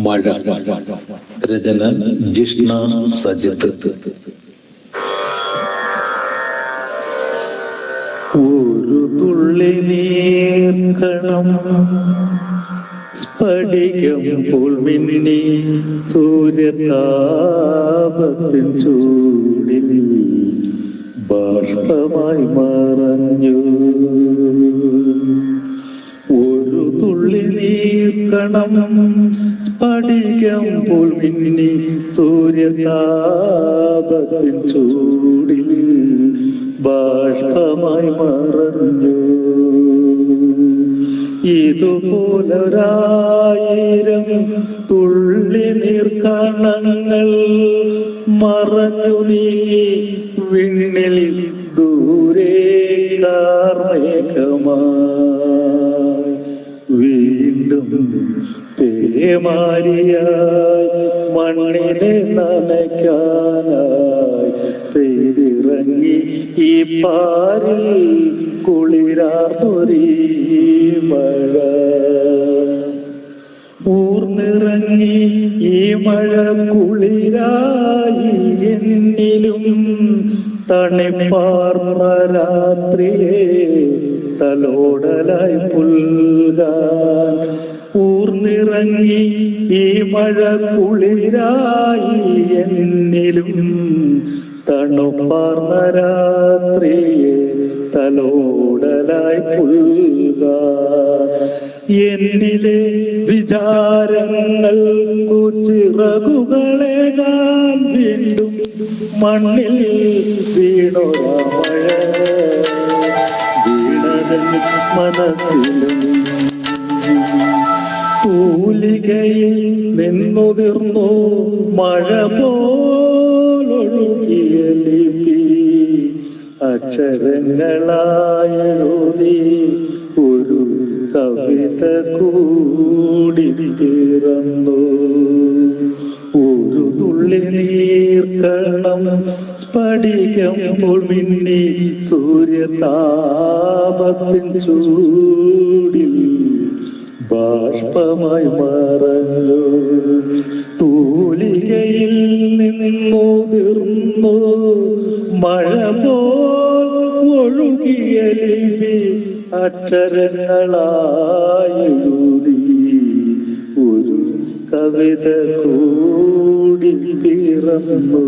മഴ. രചന ജിഷ്ണ സജിത്ത്. ഒരു തുള്ളി നീർക്കണം സ്ഫടികം പോൽ മിന്നി സൂര്യതാപത്തിൻ ചൂടിൽ ബാഷ്പമായി മറഞ്ഞു. ഒരു തുള്ളി നീർക്കണം സ്ഫടികം പോൽ മിന്നി സൂര്യതാപത്തിൻ ചൂടിൽ ബാഷ്പമായി മറഞ്ഞു. ഇതുപോലൊരായിരം തുള്ളി നീർക്കണങ്ങൾ മറഞ്ഞു നീങ്ങി വിണ്ണിൽ ദൂരെ കാർമേഘമായി. വീണ്ടും പേമാരിയായി മണ്ണിനെ നനയ്ക്കാനായി പെയ്തിറങ്ങി ഈ പാരിൽ കുളിരാർന്നൊരീ മഴ. ഊർന്നിറങ്ങി ഈ മഴ കുളിരായി എന്നിലും തണിപ്പാർന്ന രാത്രിയെ തലോടലായി പുൽകാൻ. ഊർന്നിറങ്ങി ഈ മഴ കുളിരായി എന്നിലും തണുപ്പാർന്ന രാത്രിയെ തലോടലായി പുൽകാൻ. എന്നിലെ വിചാരങ്ങൾക്കു ചിറകുകളേകാൻ വീണ്ടും മണ്ണിൽ വീണൊരാ മഴ. വീണതൻ മനസ്സിലും തൂലികയിൽ നിന്നുതിർന്നു മഴ പോലൊഴുകിയ ലിപി. അക്ഷരങ്ങളായെഴുതി ഒരു കവിത കൂടി പിറന്നു. ഒരു തുള്ളി നീർക്കണം സ്ഫടികം പോൽ മിന്നി സൂര്യതാപത്തിൻ ചൂടിൽ ബാഷ്പമായി മറഞ്ഞു. തൂലികയിൽ നിന്നുതിർന്നു മഴ പോൽ ഒഴുകിയ ലിപി. അക്ഷരങ്ങളായെഴുതി ഒരു കവിത കൂടി പിറന്നു.